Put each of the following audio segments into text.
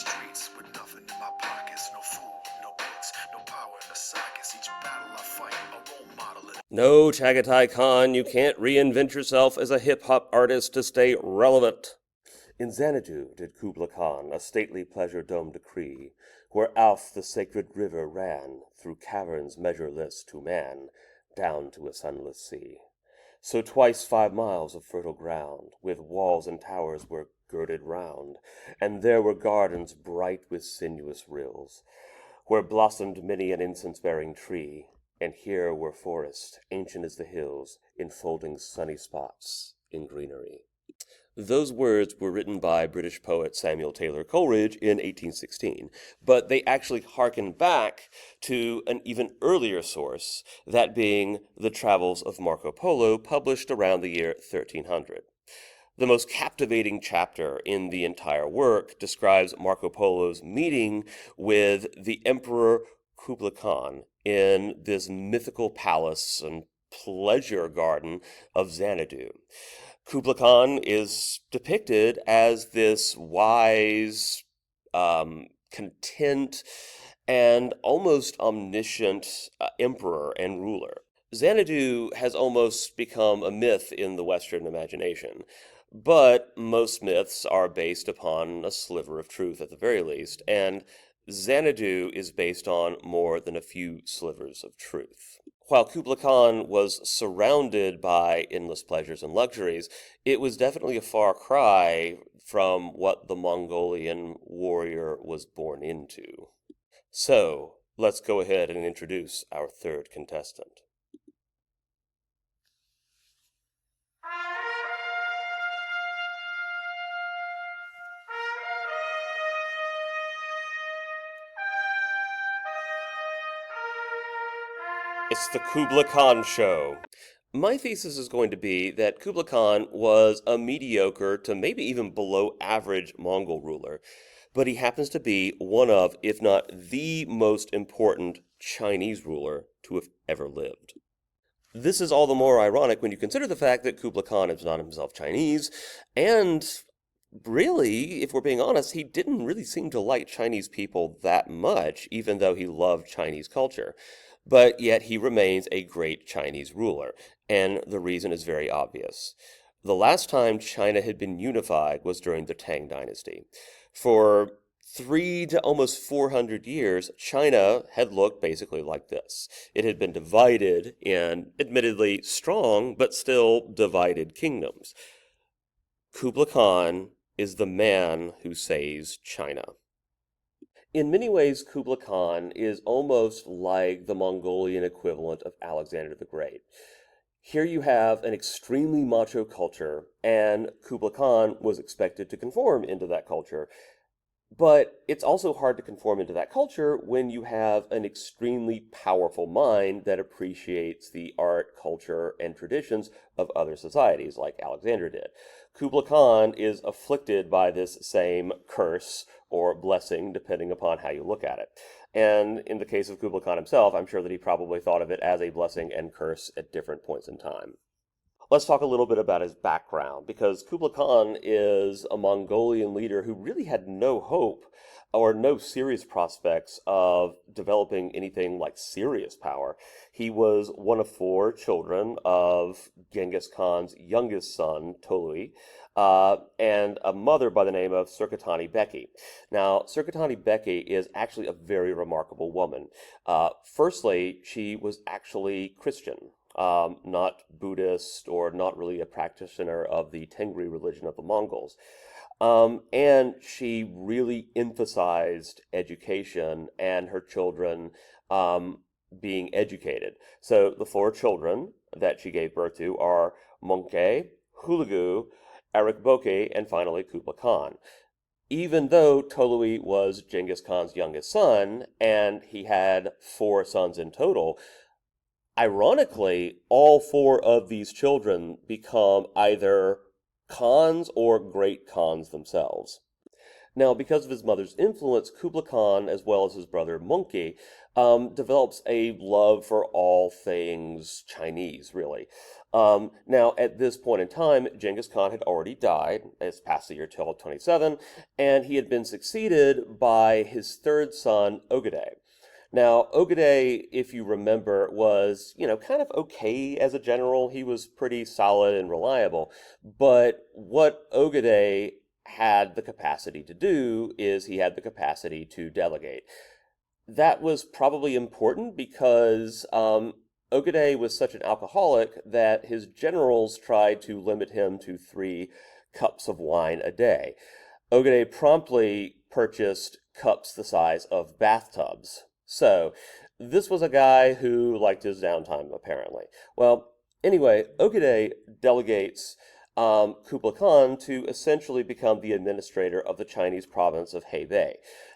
streets with nothing in my pockets. No food, no books, no power in the sockets. Each battle I fight, I won't model it. No, Chagatai Khan, you can't reinvent yourself as a hip-hop artist to stay relevant. In Xanadu did Kublai Khan a stately pleasure-dome decree, where Alf the sacred river ran, through caverns measureless to man, down to a sunless sea. So twice 5 miles of fertile ground, with walls and towers were girded round, and there were gardens bright with sinuous rills, where blossomed many an incense-bearing tree, and here were forests, ancient as the hills, enfolding sunny spots in greenery. Those words were written by British poet Samuel Taylor Coleridge in 1816, but they actually harken back to an even earlier source, that being the Travels of Marco Polo, published around the year 1300. The most captivating chapter in the entire work describes Marco Polo's meeting with the Emperor Kublai Khan in this mythical palace and pleasure garden of Xanadu. Kublai Khan is depicted as this wise, content, and almost omniscient emperor and ruler. Xanadu has almost become a myth in the Western imagination, but most myths are based upon a sliver of truth at the very least, and Xanadu is based on more than a few slivers of truth. While Kublai Khan was surrounded by endless pleasures and luxuries, it was definitely a far cry from what the Mongolian warrior was born into. So, let's go ahead and introduce our third contestant. It's the Kublai Khan Show. My thesis is going to be that Kublai Khan was a mediocre to maybe even below average Mongol ruler, but he happens to be one of, if not the most important Chinese ruler to have ever lived. This is all the more ironic when you consider the fact that Kublai Khan is not himself Chinese, and really, if we're being honest, he didn't really seem to like Chinese people that much, even though he loved Chinese culture. But yet he remains a great Chinese ruler, and the reason is very obvious. The last time China had been unified was during the Tang Dynasty. For 3 to almost 400 years, China had looked basically like this. It had been divided in, admittedly strong, but still divided kingdoms. Kublai Khan is the man who saves China. In many ways, Kublai Khan is almost like the Mongolian equivalent of Alexander the Great. Here you have an extremely macho culture, and Kublai Khan was expected to conform into that culture. But it's also hard to conform into that culture when you have an extremely powerful mind that appreciates the art, culture, and traditions of other societies, like Alexander did. Kublai Khan is afflicted by this same curse or blessing, depending upon how you look at it. And in the case of Kublai Khan himself, I'm sure that he probably thought of it as a blessing and curse at different points in time. Let's talk a little bit about his background, because Kublai Khan is a Mongolian leader who really had no hope or no serious prospects of developing anything like serious power. He was one of 4 children of Genghis Khan's youngest son, Tolui, and a mother by the name of Surkatani Beki. Now, Surkatani Beki is actually a very remarkable woman. Firstly, she was actually Christian. Not Buddhist or not really a practitioner of the Tengri religion of the Mongols. And she really emphasized education and her children being educated. So the 4 children that she gave birth to are Monke, Hulagu, Arikboke, and finally Kublai Khan. Even though Tolui was Genghis Khan's youngest son, and he had 4 sons in total, ironically, all 4 of these children become either Khans or great Khans themselves. Now, because of his mother's influence, Kublai Khan, as well as his brother Monkey, develops a love for all things Chinese, really. Now, at this point in time, Genghis Khan had already died. It's past the year 1227, and he had been succeeded by his third son, Ogedei. Now, Ogedei, if you remember, was, kind of okay as a general. He was pretty solid and reliable. But what Ogedei had the capacity to do is he had the capacity to delegate. That was probably important because Ogedei was such an alcoholic that his generals tried to limit him to 3 cups of wine a day. Ogedei promptly purchased cups the size of bathtubs. So, this was a guy who liked his downtime, apparently. Well, anyway, Ogedei delegates Kublai Khan to essentially become the administrator of the Chinese province of Hebei.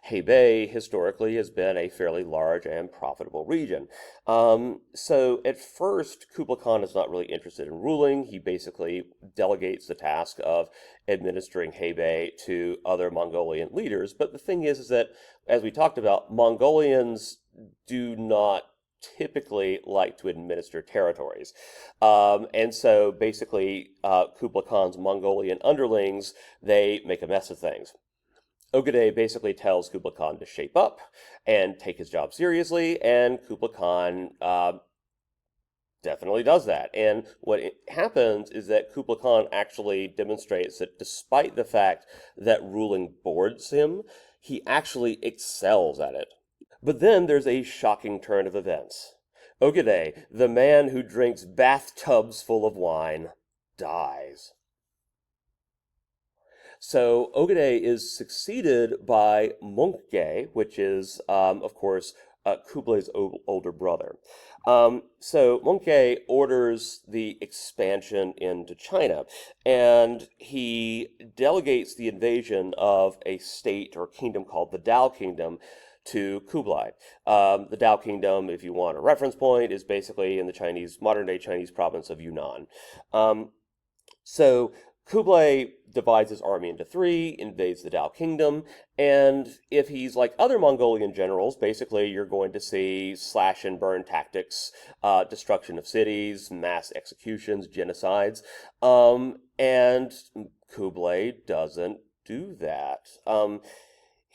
Hebei historically has been a fairly large and profitable region. So at first, Kublai Khan is not really interested in ruling. He basically delegates the task of administering Hebei to other Mongolian leaders. But the thing is that, as we talked about, Mongolians do not typically like to administer territories. And so basically, Kublai Khan's Mongolian underlings, they make a mess of things. Ogedei basically tells Kublai Khan to shape up and take his job seriously, and Kublai Khan definitely does that. And what happens is that Kublai Khan actually demonstrates that despite the fact that ruling bores him, he actually excels at it. But then there's a shocking turn of events. Ogedei, the man who drinks bathtubs full of wine, dies. So Ogedei is succeeded by Möngke, which is, of course, Kublai's older brother. So Möngke orders the expansion into China, and he delegates the invasion of a state or kingdom called the Dao Kingdom to Kublai. The Dao Kingdom, if you want a reference point, is basically in the modern-day Chinese province of Yunnan. So Kublai divides his army into 3, invades the Dao Kingdom, and if he's like other Mongolian generals, basically you're going to see slash and burn tactics, destruction of cities, mass executions, genocides, and Kublai doesn't do that.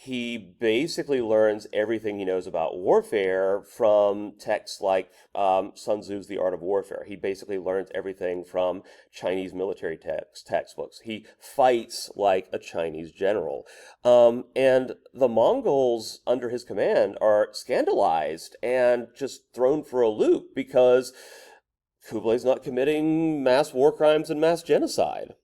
He basically learns everything he knows about warfare from texts like Sun Tzu's The Art of Warfare. He basically learns everything from Chinese military textbooks. He fights like a Chinese general. And the Mongols under his command are scandalized and just thrown for a loop because Kublai's not committing mass war crimes and mass genocide.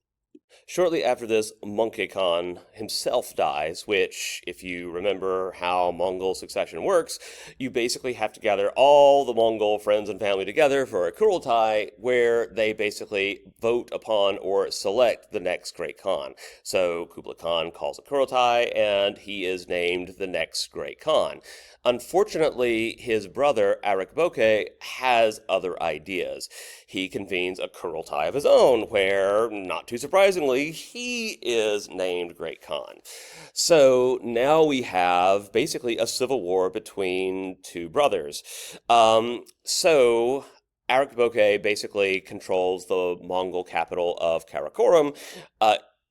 Shortly after this, Möngke Khan himself dies, which, if you remember how Mongol succession works, you basically have to gather all the Mongol friends and family together for a Kurultai, where they basically vote upon or select the next great Khan. So Kublai Khan calls a Kurultai, and he is named the next great Khan. Unfortunately, his brother, Arakboke, has other ideas. He convenes a Kurultai of his own, where, not too surprisingly, he is named Great Khan. So now we have basically a civil war between 2 brothers. So Arakboke basically controls the Mongol capital of Karakorum.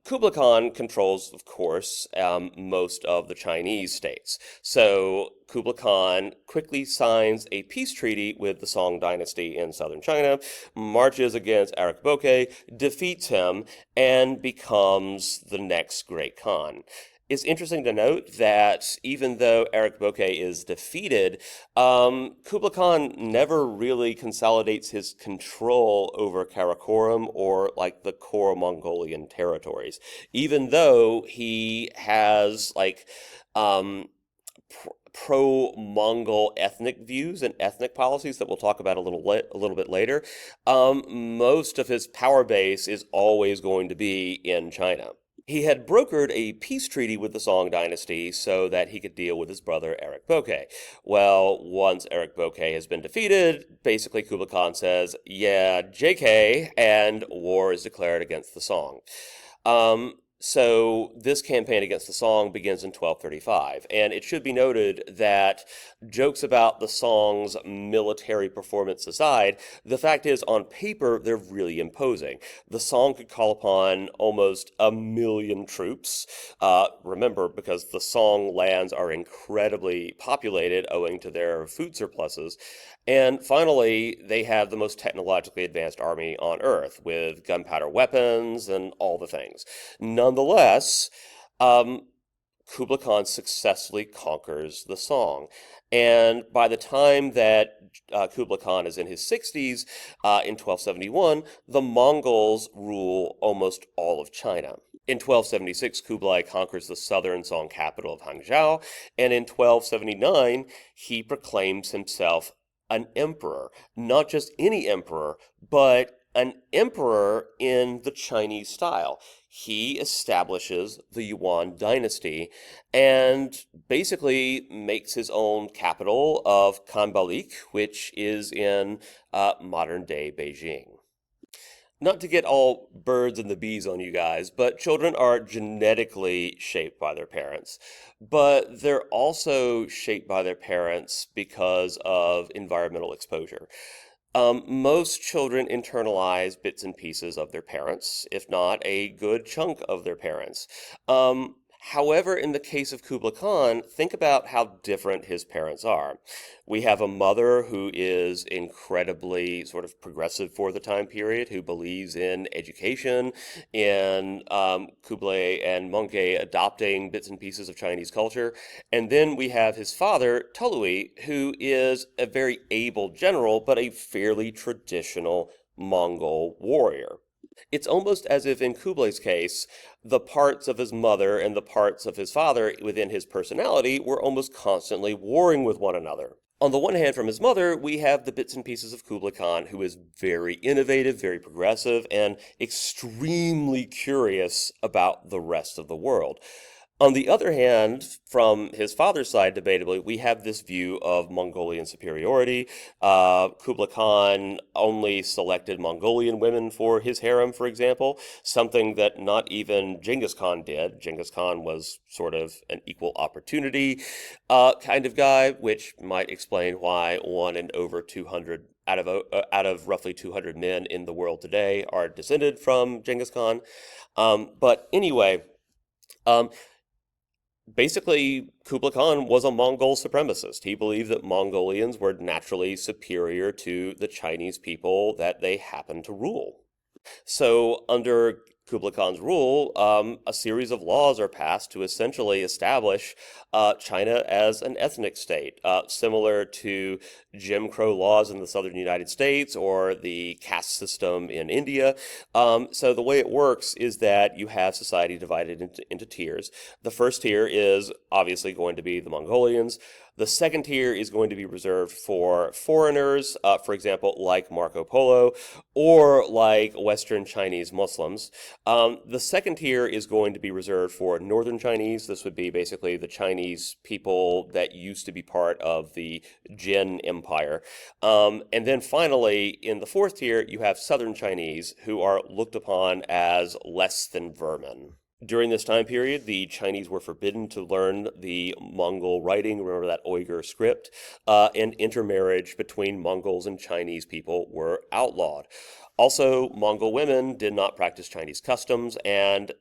Kublai Khan controls, of course, most of the Chinese states. So Kublai Khan quickly signs a peace treaty with the Song dynasty in southern China, marches against Arakboke, defeats him, and becomes the next great Khan. It's interesting to note that even though Arakboke is defeated, Kublai Khan never really consolidates his control over Karakorum or like the core Mongolian territories, even though he has like pro-Mongol ethnic views and ethnic policies that we'll talk about a little bit later. Most of his power base is always going to be in China. He had brokered a peace treaty with the Song dynasty so that he could deal with his brother Arakboke. Well, once Arakboke has been defeated, basically Kublai Khan says, yeah, JK, and war is declared against the Song. So this campaign against the Song begins in 1235, and it should be noted that jokes about the Song's military performance aside, the fact is on paper they're really imposing. The Song could call upon almost 1 million troops. Remember, because the Song lands are incredibly populated owing to their food surpluses. And finally, they have the most technologically advanced army on Earth with gunpowder weapons and all the things. Nonetheless, um, Kublai Khan successfully conquers the Song. And by the time that Kublai Khan is in his 60s, in 1271, the Mongols rule almost all of China. In 1276, Kublai conquers the southern Song capital of Hangzhou, and in 1279, he proclaims himself an emperor. Not just any emperor, but an emperor in the Chinese style. He establishes the Yuan dynasty and basically makes his own capital of Kanbalik, which is in modern day Beijing. Not to get all birds and the bees on you guys, but children are genetically shaped by their parents. But they're also shaped by their parents because of environmental exposure. Most children internalize bits and pieces of their parents, if not a good chunk of their parents. However, in the case of Kublai Khan, think about how different his parents are. We have a mother who is incredibly sort of progressive for the time period, who believes in education, in Kublai and Monkey adopting bits and pieces of Chinese culture. And then we have his father, Tolui, who is a very able general, but a fairly traditional Mongol warrior. It's almost as if in Kublai's case, the parts of his mother and the parts of his father within his personality were almost constantly warring with one another. On the one hand, from his mother, we have the bits and pieces of Kublai Khan, who is very innovative, very progressive, and extremely curious about the rest of the world. On the other hand, from his father's side, debatably, we have this view of Mongolian superiority. Kublai Khan only selected Mongolian women for his harem, for example, something that not even Genghis Khan did. Genghis Khan was sort of an equal opportunity kind of guy, which might explain why one in over 200 out of roughly 200 men in the world today are descended from Genghis Khan. But anyway, um, basically, Kublai Khan was a Mongol supremacist. He believed that Mongolians were naturally superior to the Chinese people that they happened to rule. So, under Kublai Khan's rule, a series of laws are passed to essentially establish China as an ethnic state, similar to Jim Crow laws in the southern United States or the caste system in India. So the way it works is that you have society divided into tiers. The first tier is obviously going to be the Mongolians. The second tier is going to be reserved for foreigners, for example, like Marco Polo, or like Western Chinese Muslims. The second tier is going to be reserved for Northern Chinese. This would be basically the Chinese people that used to be part of the Jin Empire. And then finally, in the fourth tier, you have Southern Chinese, who are looked upon as less than vermin. During this time period, the Chinese were forbidden to learn the Mongol writing, remember that Uyghur script, and intermarriage between Mongols and Chinese people were outlawed. Also, Mongol women did not practice Chinese customs, and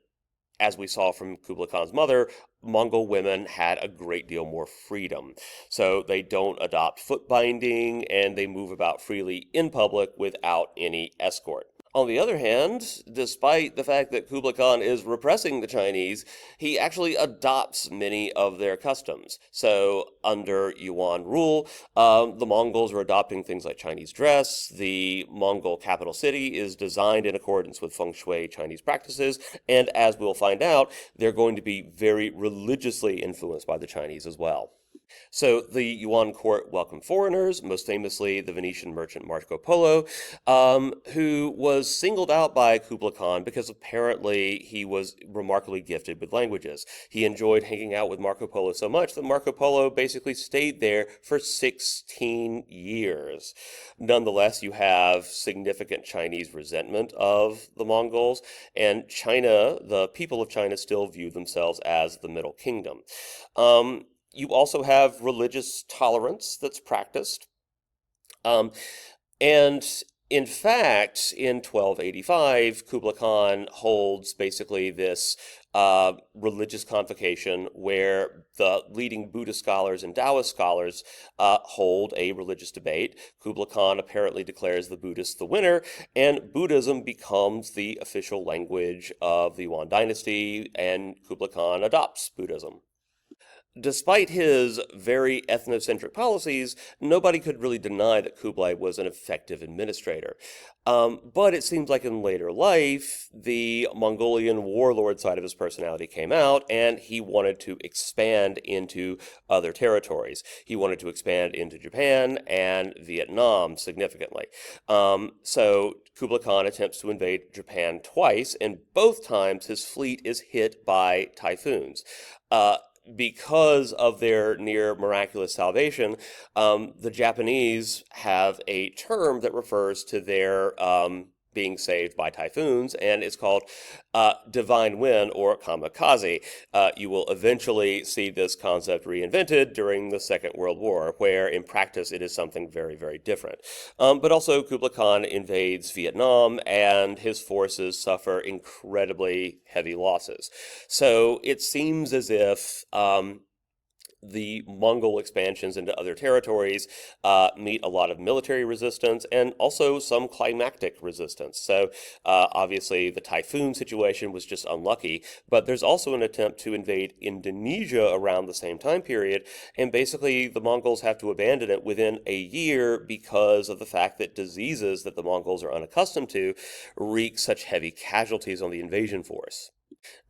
as we saw from Kublai Khan's mother, Mongol women had a great deal more freedom. So they don't adopt foot binding, and they move about freely in public without any escort. On the other hand, despite the fact that Kublai Khan is repressing the Chinese, he actually adopts many of their customs. So, under Yuan rule, the Mongols are adopting things like Chinese dress. The Mongol capital city is designed in accordance with feng shui Chinese practices, and as we'll find out, they're going to be very religiously influenced by the Chinese as well. So the Yuan court welcomed foreigners, most famously the Venetian merchant Marco Polo, who was singled out by Kublai Khan because apparently he was remarkably gifted with languages. He enjoyed hanging out with Marco Polo so much that Marco Polo basically stayed there for 16 years. Nonetheless, you have significant Chinese resentment of the Mongols, and China, the people of China, still view themselves as the Middle Kingdom. You also have religious tolerance that's practiced. Um, and in fact, in 1285, Kublai Khan holds basically this religious convocation where the leading Buddhist scholars and Taoist scholars hold a religious debate. Kublai Khan apparently declares the Buddhists the winner, and Buddhism becomes the official language of the Yuan dynasty, and Kublai Khan adopts Buddhism. Despite his very ethnocentric policies, nobody could really deny that Kublai was an effective administrator. But it seems like in later life, the Mongolian warlord side of his personality came out, and he wanted to expand into other territories. He wanted to expand into Japan and Vietnam significantly. So Kublai Khan attempts to invade Japan twice, and both times his fleet is hit by typhoons. Because of their near miraculous salvation, the Japanese have a term that refers to their being saved by typhoons, and it's called divine wind or kamikaze. You will eventually see this concept reinvented during the Second World War, where in practice it is something very, very different. But also, Kublai Khan invades Vietnam, and his forces suffer incredibly heavy losses. So it seems as if the Mongol expansions into other territories meet a lot of military resistance and also some climactic resistance. So obviously the typhoon situation was just unlucky, but there's also an attempt to invade Indonesia around the same time period, and basically the Mongols have to abandon it within a year because of the fact that diseases that the Mongols are unaccustomed to wreak such heavy casualties on the invasion force.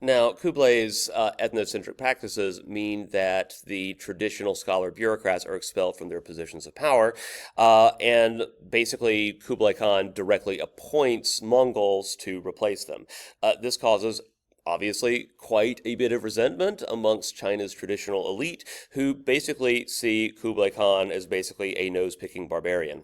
Now, Kublai's ethnocentric practices mean that the traditional scholar bureaucrats are expelled from their positions of power, and basically Kublai Khan directly appoints Mongols to replace them. This causes obviously quite a bit of resentment amongst China's traditional elite, who basically see Kublai Khan as basically a nose-picking barbarian.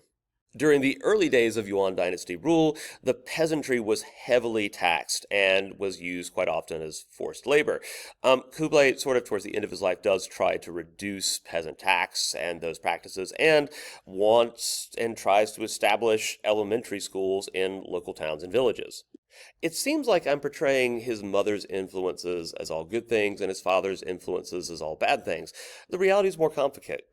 During the early days of Yuan dynasty rule, the peasantry was heavily taxed and was used quite often as forced labor. Kublai, sort of towards the end of his life, does try to reduce peasant tax and those practices, and wants and tries to establish elementary schools in local towns and villages. It seems like I'm portraying his mother's influences as all good things and his father's influences as all bad things. The reality is more complicated,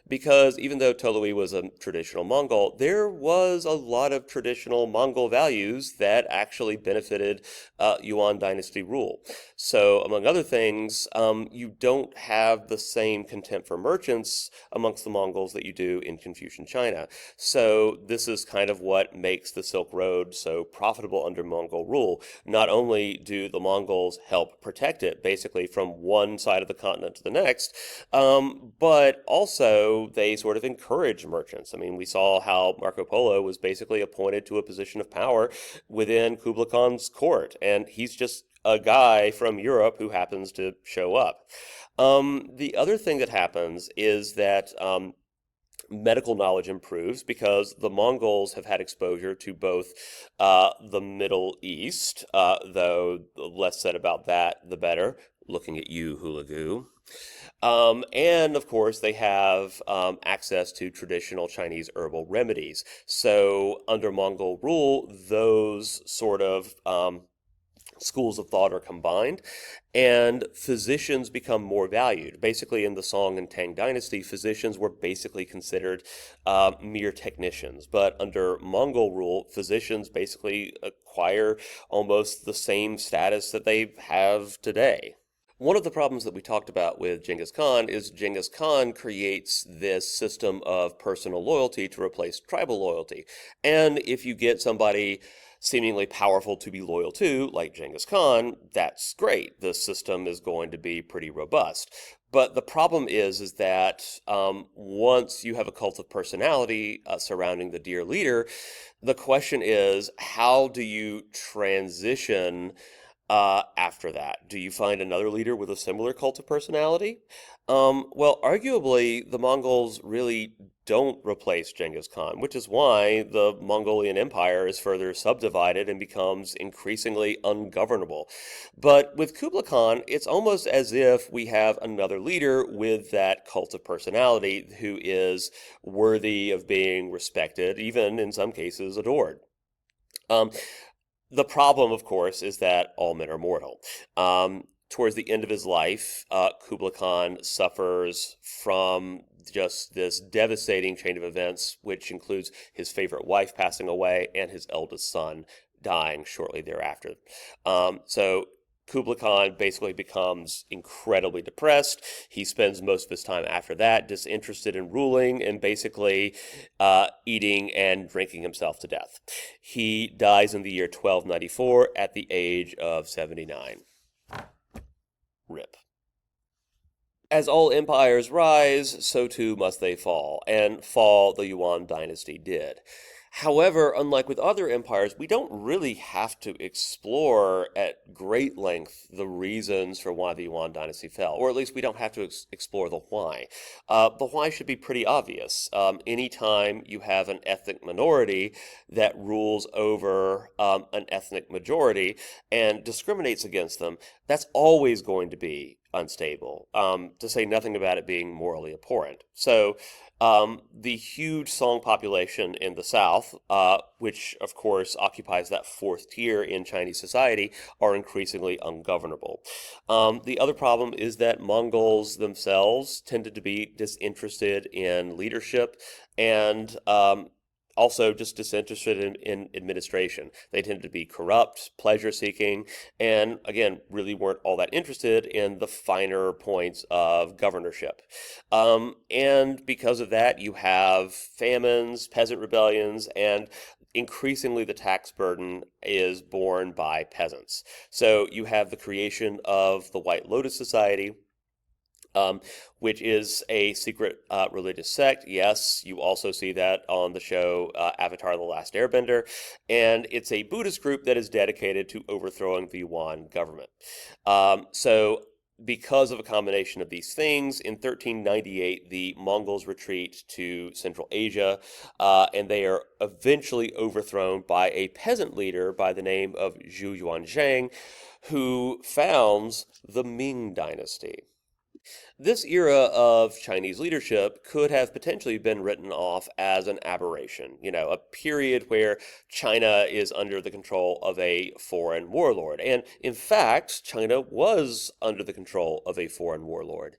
because even though Tolui was a traditional Mongol, there was a lot of traditional Mongol values that actually benefited Yuan dynasty rule. So, among other things, you don't have the same contempt for merchants amongst the Mongols that you do in Confucian China. So, this is kind of what makes the Silk Road so profitable under Mongol rule. Not only do the Mongols help protect it, basically from one side of the continent to the next, but also they sort of encourage merchants. I mean, we saw how Marco Polo was basically appointed to a position of power within Kublai Khan's court, and he's just a guy from Europe who happens to show up. The other thing that happens is that medical knowledge improves because the Mongols have had exposure to both the Middle East, though the less said about that, the better. Looking at you, Hulagoo. And of course, they have access to traditional Chinese herbal remedies. So, under Mongol rule, those sort of schools of thought are combined, and physicians become more valued. Basically, in the Song and Tang dynasty, physicians were basically considered mere technicians, but under Mongol rule, physicians basically acquire almost the same status that they have today. One of the problems that we talked about with Genghis Khan is Genghis Khan creates this system of personal loyalty to replace tribal loyalty. And if you get somebody seemingly powerful to be loyal to, like Genghis Khan, that's great. The system is going to be pretty robust. But the problem is that once you have a cult of personality surrounding the dear leader, the question is, how do you transition after that? Do you find another leader with a similar cult of personality? Well, arguably, the Mongols really don't replace Genghis Khan, which is why the Mongolian Empire is further subdivided and becomes increasingly ungovernable. But with Kublai Khan, it's almost as if we have another leader with that cult of personality who is worthy of being respected, even in some cases adored. Um, the problem, of course, is that all men are mortal. Towards the end of his life, Kublai Khan suffers from just this devastating chain of events, which includes his favorite wife passing away and his eldest son dying shortly thereafter. So Kublai Khan basically becomes incredibly depressed. He spends most of his time after that disinterested in ruling and basically eating and drinking himself to death. He dies in the year 1294 at the age of 79. RIP. As all empires rise, so too must they fall, and fall the Yuan dynasty did. However, unlike with other empires, we don't really have to explore at great length the reasons for why the Yuan dynasty fell, or at least we don't have to explore the why. The why should be pretty obvious. Anytime you have an ethnic minority that rules over an ethnic majority and discriminates against them, that's always going to be unstable, to say nothing about it being morally abhorrent. So, the huge Song population in the south, which of course occupies that fourth tier in Chinese society, are increasingly ungovernable. The other problem is that Mongols themselves tended to be disinterested in leadership and also just disinterested in administration. They tended to be corrupt, pleasure seeking, and again, really weren't all that interested in the finer points of governorship. And because of that, you have famines, peasant rebellions, and increasingly the tax burden is borne by peasants. So you have the creation of the White Lotus Society, which is a secret religious sect. Yes, you also see that on the show Avatar: The Last Airbender. And it's a Buddhist group that is dedicated to overthrowing the Yuan government. So, because of a combination of these things, in 1398, the Mongols retreat to Central Asia, and they are eventually overthrown by a peasant leader by the name of Zhu Yuanzhang, who founds the Ming Dynasty. This era of Chinese leadership could have potentially been written off as an aberration, a period where China is under the control of a foreign warlord. And in fact, China was under the control of a foreign warlord.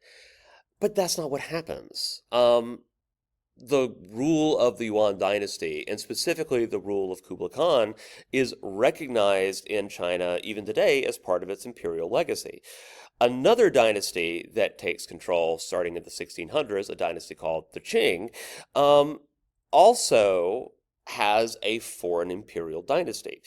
But that's not what happens. The rule of the Yuan dynasty, and specifically the rule of Kublai Khan, is recognized in China even today as part of its imperial legacy. Another dynasty that takes control starting in the 1600s, a dynasty called the Qing, also has a foreign imperial dynasty.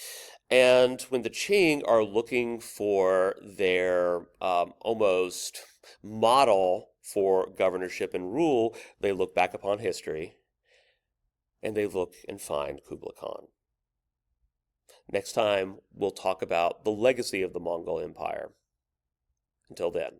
And when the Qing are looking for their almost model for governorship and rule, they look back upon history and they look and find Kublai Khan. Next time, we'll talk about the legacy of the Mongol Empire. Until then.